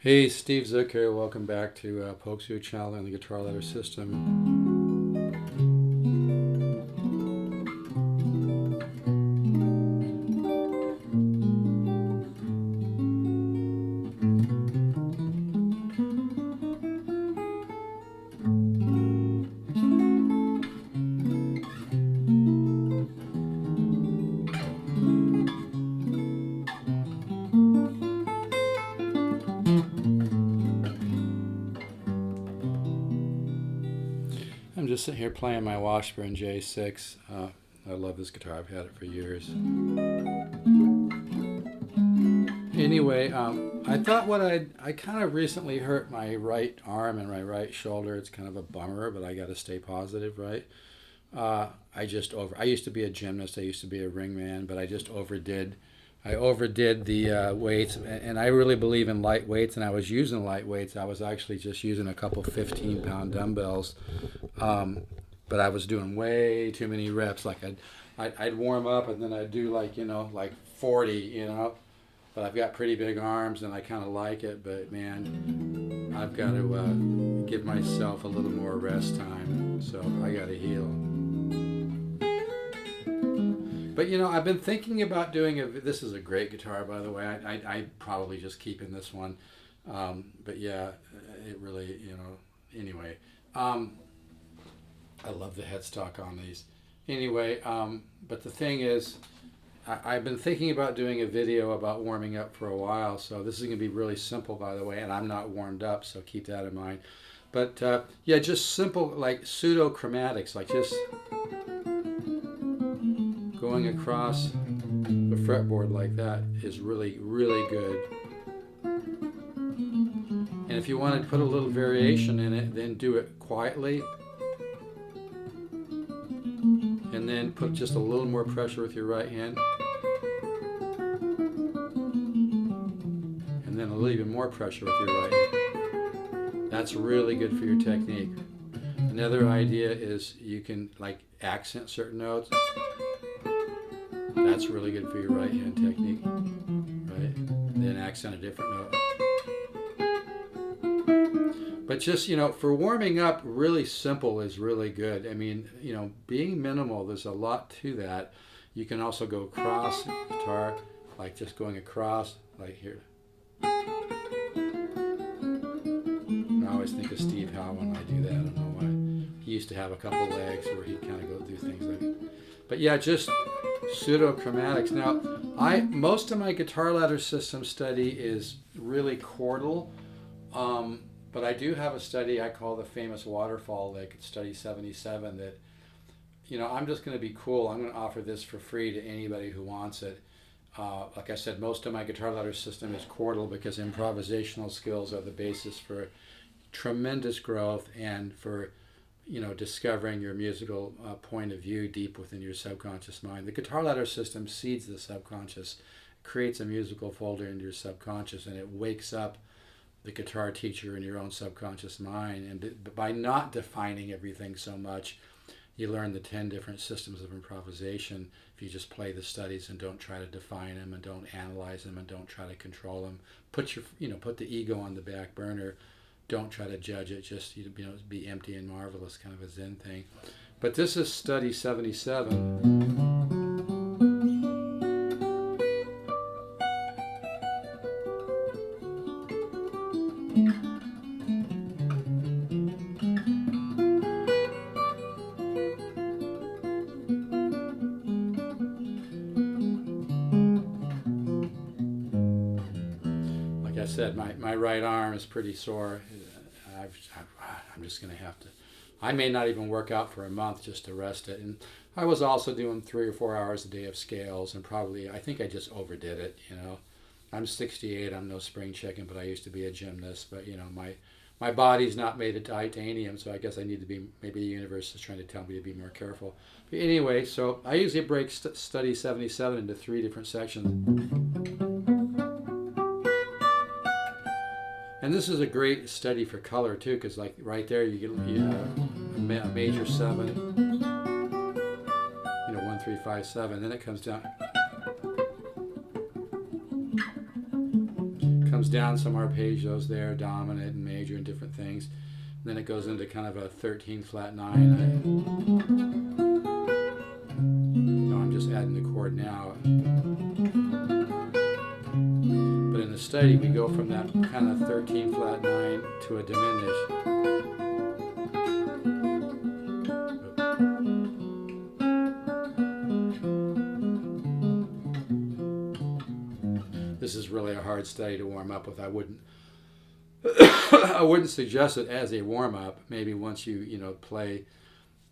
Hey, Steve Zook here. Welcome back to Pokes Your Channel and the Guitar Letter System. I'm just sitting here playing my Washburn J6. I love this guitar. I've had it for years. Anyway, I thought I kind of recently hurt my right arm and my right shoulder. It's kind of a bummer, but I got to stay positive, right? I used to be a gymnast. I used to be a ring man, but I overdid the weights, and I really believe in light weights, and I was using light weights. I was actually just using a couple 15-pound dumbbells, but I was doing way too many reps. Like I'd warm up, and then I'd do like 40, But I've got pretty big arms, and I kind of like it. But man, I've got to give myself a little more rest time, so I got to heal. But I've been thinking about doing this is a great guitar, by the way. I probably just keeping this one. But yeah, it really, anyway. I love the headstock on these. Anyway, but the thing is, I've been thinking about doing a video about warming up for a while. So this is going to be really simple, by the way, and I'm not warmed up, so keep that in mind. But yeah, just simple, like pseudo chromatics, like just going across the fretboard like that is really, really good. And if you want to put a little variation in it, then do it quietly. And then put just a little more pressure with your right hand. And then a little even more pressure with your right hand. That's really good for your technique. Another idea is you can like accent certain notes. That's really good for your right hand technique, right? Then accent a different note. But just, for warming up, really simple is really good. I mean, being minimal, there's a lot to that. You can also go across the guitar, like just going across, like here. I always think of Steve Howe when I do that. I don't know why. He used to have a couple legs where he'd kind of go through things like that. But yeah, just pseudo chromatics. Now, most of my guitar ladder system study is really chordal, but I do have a study I call the famous Waterfall Lick. It's study 77 that, I'm just going to be cool. I'm going to offer this for free to anybody who wants it. Like I said, most of my guitar ladder system is chordal because improvisational skills are the basis for tremendous growth and for discovering your musical point of view deep within your subconscious mind. The guitar ladder system seeds the subconscious, creates a musical folder into your subconscious, and it wakes up the guitar teacher in your own subconscious mind. And by not defining everything so much, you learn the 10 different systems of improvisation if you just play the studies and don't try to define them and don't analyze them and don't try to control them. Put the ego on the back burner. Don't try to judge it, just be empty and marvelous, kind of a Zen thing. But this is study 77. Like I said, my right arm is pretty sore. I'm just going to have to. I may not even work out for a month just to rest it. And I was also doing 3 or 4 hours a day of scales, and I think I just overdid it. I'm 68. I'm no spring chicken, but I used to be a gymnast. But my body's not made of titanium, so I guess I need to be. Maybe the universe is trying to tell me to be more careful. But anyway, so I usually break study 77 into 3 different sections. And this is a great study for color too, because like right there you get a major 7, 1, 3, 5, comes down some arpeggios there, dominant and major and different things. Then it goes into kind of a 13 flat 9. No, I'm just adding the chord now. But in the study, we go from that kind of 13 flat 9 to a diminished. This is really a hard study to warm up with. I wouldn't suggest it as a warm up. Maybe once you play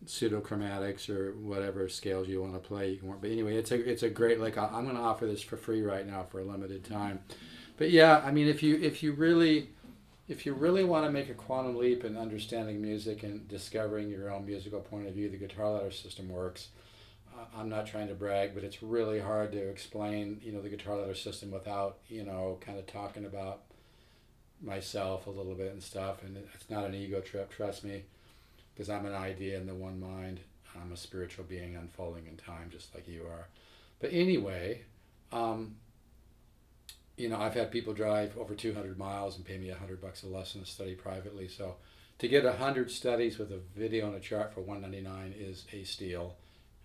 pseudochromatics or whatever scales you want to play, you can warm. But anyway, it's a great, like, I'm going to offer this for free right now for a limited time. But yeah, I mean, if you really want to make a quantum leap in understanding music and discovering your own musical point of view, the guitar ladder system works. I'm not trying to brag, but it's really hard to explain, the guitar ladder system without, kind of talking about myself a little bit and stuff. And it's not an ego trip, trust me, because I'm an idea in the one mind. I'm a spiritual being unfolding in time, just like you are. But anyway, I've had people drive over 200 miles and pay me $100 a lesson to study privately. So to get 100 studies with a video and a chart for $199 is a steal.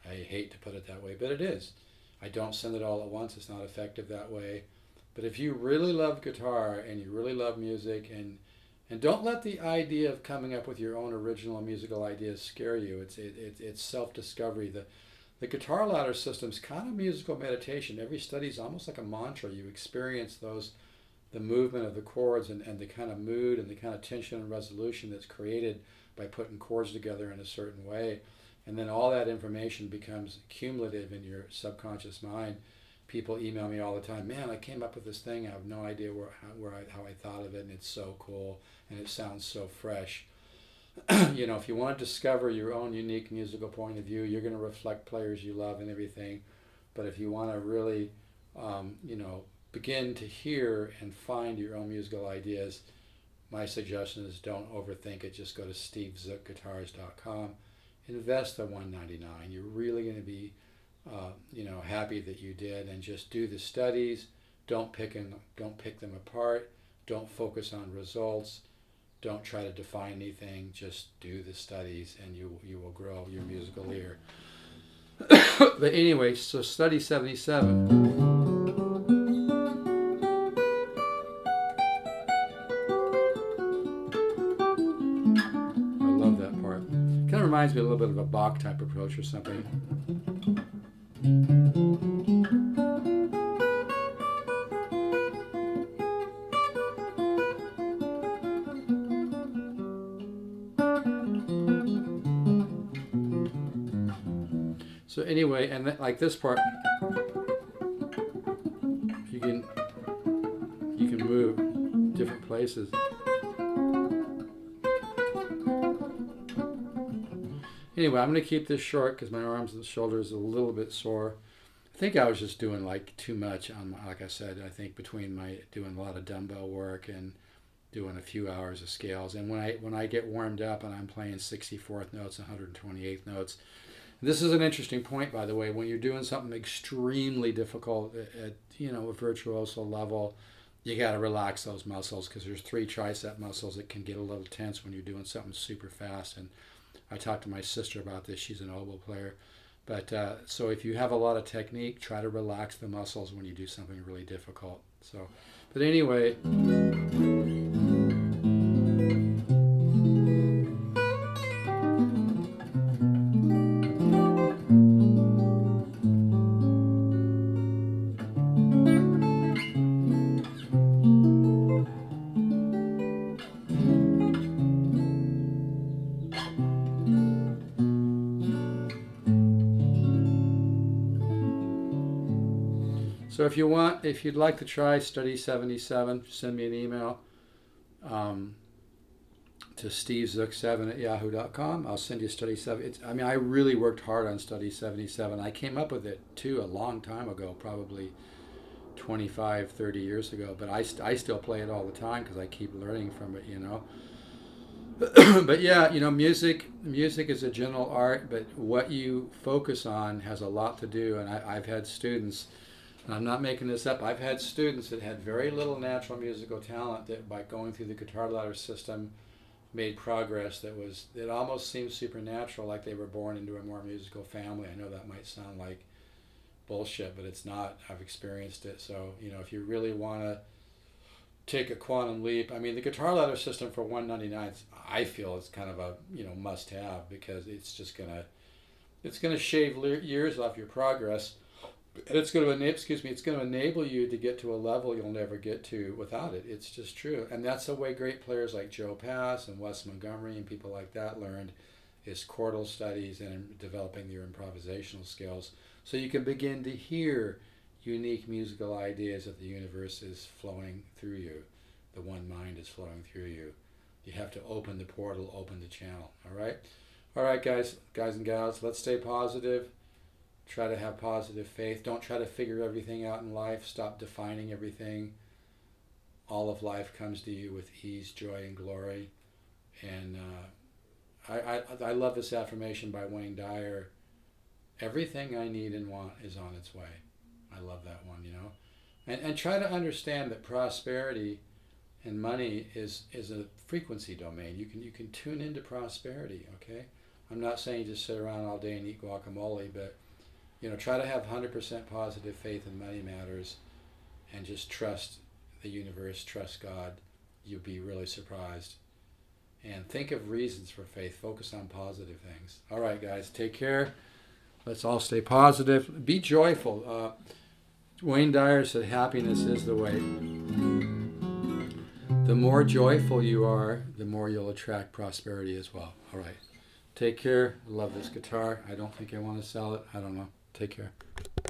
I hate to put it that way, but it is. I don't send it all at once. It's not effective that way. But if you really love guitar and you really love music, and don't let the idea of coming up with your own original musical ideas scare you. It's self-discovery. The guitar ladder system's kind of musical meditation. Every study is almost like a mantra. You experience the movement of the chords and the kind of mood and the kind of tension and resolution that's created by putting chords together in a certain way. And then all that information becomes cumulative in your subconscious mind. People email me all the time, man, I came up with this thing. I have no idea how I thought of it, and it's so cool, and it sounds so fresh. If you want to discover your own unique musical point of view, you're going to reflect players you love and everything. But if you want to really, begin to hear and find your own musical ideas, my suggestion is don't overthink it. Just go to stevezookguitars.com. Invest the $199. You're really going to be, happy that you did, and just do the studies. Don't pick them apart. Don't focus on results. Don't try to define anything. Just do the studies, and you will grow your musical ear. But anyway, so study 77. I love that part. Kind of reminds me a little bit of a Bach type approach or something. So anyway, and like this part, you can move different places. Anyway, I'm going to keep this short because my arms and shoulders are a little bit sore. I think I was just doing like too much on like I said, I think between my doing a lot of dumbbell work and doing a few hours of scales. And when I get warmed up and I'm playing 64th notes, 128th notes, this is an interesting point, by the way. When you're doing something extremely difficult at a virtuoso level, you got to relax those muscles because there's 3 tricep muscles that can get a little tense when you're doing something super fast. And I talked to my sister about this. She's an oboe player. But so if you have a lot of technique, try to relax the muscles when you do something really difficult. So, but anyway. So if you'd like to try Study 77, send me an email to stevezook7@yahoo.com. I'll send you Study 7. I really worked hard on Study 77. I came up with it, too, a long time ago, probably 25, 30 years ago. But I still play it all the time because I keep learning from it, But yeah, music is a general art, but what you focus on has a lot to do. And I've had students And I'm not making this up. I've had students that had very little natural musical talent that by going through the guitar ladder system made progress that almost seemed supernatural, like they were born into a more musical family. I know that might sound like bullshit, but it's not. I've experienced it. So, if you really want to take a quantum leap, I mean, the guitar ladder system for $199, I feel is kind of a must have, because it's just gonna shave years off your progress. And it's going to enable you to get to a level you'll never get to without it. It's just true. And that's the way great players like Joe Pass and Wes Montgomery and people like that learned, is chordal studies and developing your improvisational skills, so you can begin to hear unique musical ideas that the universe is flowing through you. The one mind is flowing through you. You have to open the portal, open the channel. All right, guys and gals, let's stay positive. Try to have positive faith. Don't try to figure everything out in life. Stop defining everything. All of life comes to you with ease, joy, and glory. And I love this affirmation by Wayne Dyer. Everything I need and want is on its way. I love that one, And try to understand that prosperity and money is a frequency domain. You can tune into prosperity, okay? I'm not saying just sit around all day and eat guacamole, but try to have 100% positive faith in money matters, and just trust the universe, trust God. You'll be really surprised. And think of reasons for faith. Focus on positive things. All right, guys, take care. Let's all stay positive. Be joyful. Wayne Dyer said happiness is the way. The more joyful you are, the more you'll attract prosperity as well. All right. Take care. I love this guitar. I don't think I want to sell it. I don't know. Take care.